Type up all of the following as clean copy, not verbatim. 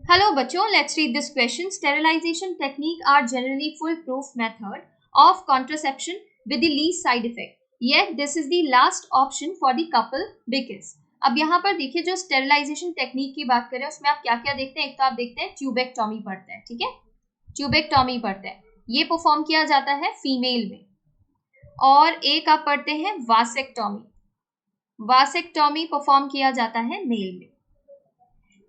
Hello बच्चों, let's read this question. Sterilization technique are generally foolproof method of contraception with the least side effect. Yet this is the last option for the couple because. अब यहाँ पर देखिए जो sterilisation technique की बात करें उसमें आप क्या क्या देखते हैं. एक तो आप देखते हैं ट्यूबेक्टॉमी पढ़ते हैं, ठीक है, ट्यूबेक्टॉमी पढ़ते हैं, ये परफॉर्म किया जाता है फीमेल में. और एक आप पढ़ते हैं वासेक्टॉमी, वासेक्टॉमी परफॉर्म किया जाता है मेल में.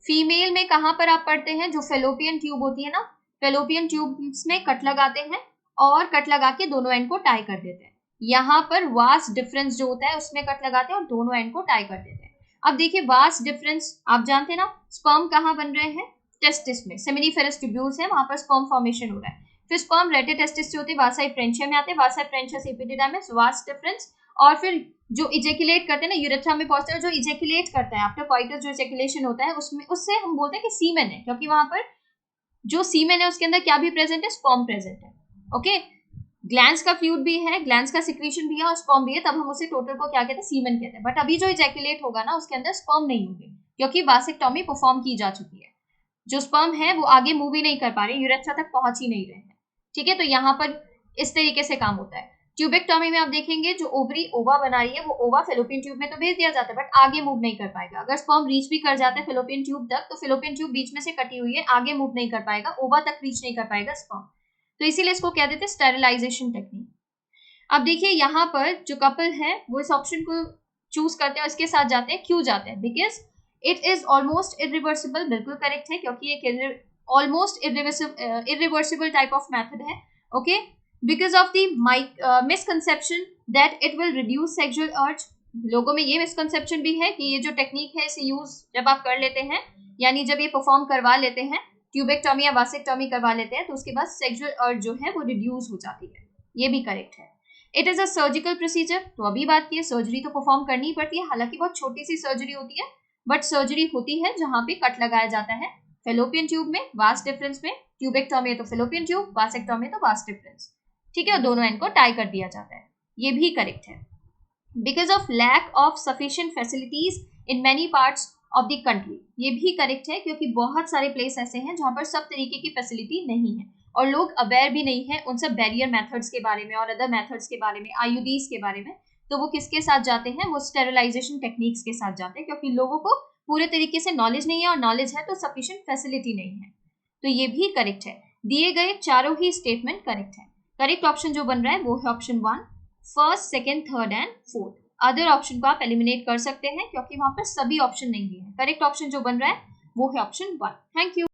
फीमेल में कहां पर आप पढ़ते हैं, जो फेलोपियन ट्यूब होती है ना, फेलोपियन ट्यूब्स में कट लगाते हैं और कट लगा के दोनों एंड को टाई कर देते हैं. यहाँ पर वास्ट डिफरेंस जो होता है उसमें कट लगाते हैं और दोनों एंड को टाई कर देते हैं. अब देखिए वास्ट डिफरेंस आप जानते हैं ना, स्पर्म कहाँ बन रहे हैं, टेस्टिस में, सेमिनिफेरस ट्यूब्यूल्स है, वहां पर स्पर्म फॉर्मेशन हो रहा है. फिर स्पर्म रेटे टेस्टिस से होते हैं वासाई प्रेंशिया में आते हैं, वासाई प्रेंशिया से एपिडिडाइमिस, वास्ट डिफरेंस. और फिर जो इजेकुलेट करते हैं ना, यूरेथ्रा में पहुंचते हैं, जो इजेकुलेट करता है आफ्टर कॉइटस, जो इजेकुलेशन होता है उसमें, उससे हम बोलते हैं कि सीमेन है, क्योंकि वहां पर जो सीमेन है उसके अंदर क्या भी प्रेजेंट है, स्पर्म प्रेजेंट है. ओके, ग्लैंड्स का फ्लूइड भी है, ग्लैंड्स का सिक्रीशन भी है और स्पर्म भी है, तब हम उसे टोटल को क्या कहते हैं, सीमेन कहते हैं. बट अभी जो इजेकुलेट होगा ना उसके अंदर स्पर्म नहीं होंगे, क्योंकि वासेक्टॉमी परफॉर्म की जा चुकी है. जो स्पर्म है वो आगे मूव ही नहीं कर पा रहे, यूरेथ्रा तक पहुंच ही नहीं रहे हैं. ठीक है, तो यहाँ पर इस तरीके से काम होता है. ट्यूबेक्टॉमी में आप देखेंगे जो ओवरी ओवा बना रही है वो ओवा फेलोपियन ट्यूब में तो भेज दिया जाता है, बट आगे मूव नहीं कर पाएगा. अगर स्पर्म रीच भी कर जाता है फेलोपियन ट्यूब तक, तो फेलोपियन ट्यूब बीच में से कटी हुई है, आगे मूव नहीं कर पाएगा, ओवा तक रीच नहीं कर पाएगा स्पर्म. तो इसीलिए इसको कह देते हैं स्टेरिलाइजेशन टेक्निक. अब देखिए यहाँ पर जो कपल है वो इस ऑप्शन को चूज करते हैं, इसके साथ जाते हैं. क्यों जाते हैं? Because it is almost irreversible. बिल्कुल करेक्ट है, क्योंकि एक almost irreversible type of method है. Okay, because of the misconception that it will reduce sexual urge. लोगों में ये मिसकंसेप्शन भी है कि ये जो टेक्निक है इसे यूज जब आप कर लेते हैं, यानी जब ये परफॉर्म करवा लेते हैं, ट्यूबेक्टॉमी या वासेक्टॉमी करवा लेते हैं, तो उसके बाद सेक्सुअल अर्ज जो है वो रिड्यूस हो जाती है. ये भी करेक्ट है. It is a surgical procedure. तो अभी बात की सर्जरी तो परफॉर्म करनी ही पड़ती है, हालांकि बहुत छोटी सी सर्जरी होती है, बट सर्जरी होती है जहां पे कट लगाया जाता है फेलोपियन ट्यूब में, वास्ट डिफरेंस में. ट्यूबेक्टॉमी है तो फेलोपियन ट्यूब, वासेक्टॉमी है तो वास्ट डिफरेंस. ठीक है, और दोनों एंड को टाई कर दिया जाता है. ये भी करेक्ट है. Because of lack of sufficient facilities in many parts of the country. ये भी करेक्ट है, क्योंकि बहुत सारे प्लेस ऐसे हैं जहां पर सब तरीके की फैसिलिटी नहीं है और लोग अवेयर भी नहीं है उन सब बैरियर मेथड्स के बारे में और अदर मेथड्स के बारे में, आईयूडीज के बारे में. तो वो किसके साथ जाते हैं, वो स्टेरिलाइजेशन टेक्निक्स के साथ जाते हैं, क्योंकि लोगों को पूरे तरीके से नॉलेज नहीं है, और नॉलेज है तो सफिशिएंट फैसिलिटी नहीं है. तो ये भी करेक्ट है. दिए गए चारों ही स्टेटमेंट करेक्ट है. करेक्ट ऑप्शन जो बन रहा है वो है option 1, first, second, third and fourth. Other option को आप एलिमिनेट कर सकते हैं क्योंकि वहां पर सभी ऑप्शन नहीं है. करेक्ट ऑप्शन जो बन रहा है वो है ऑप्शन 1. Thank you.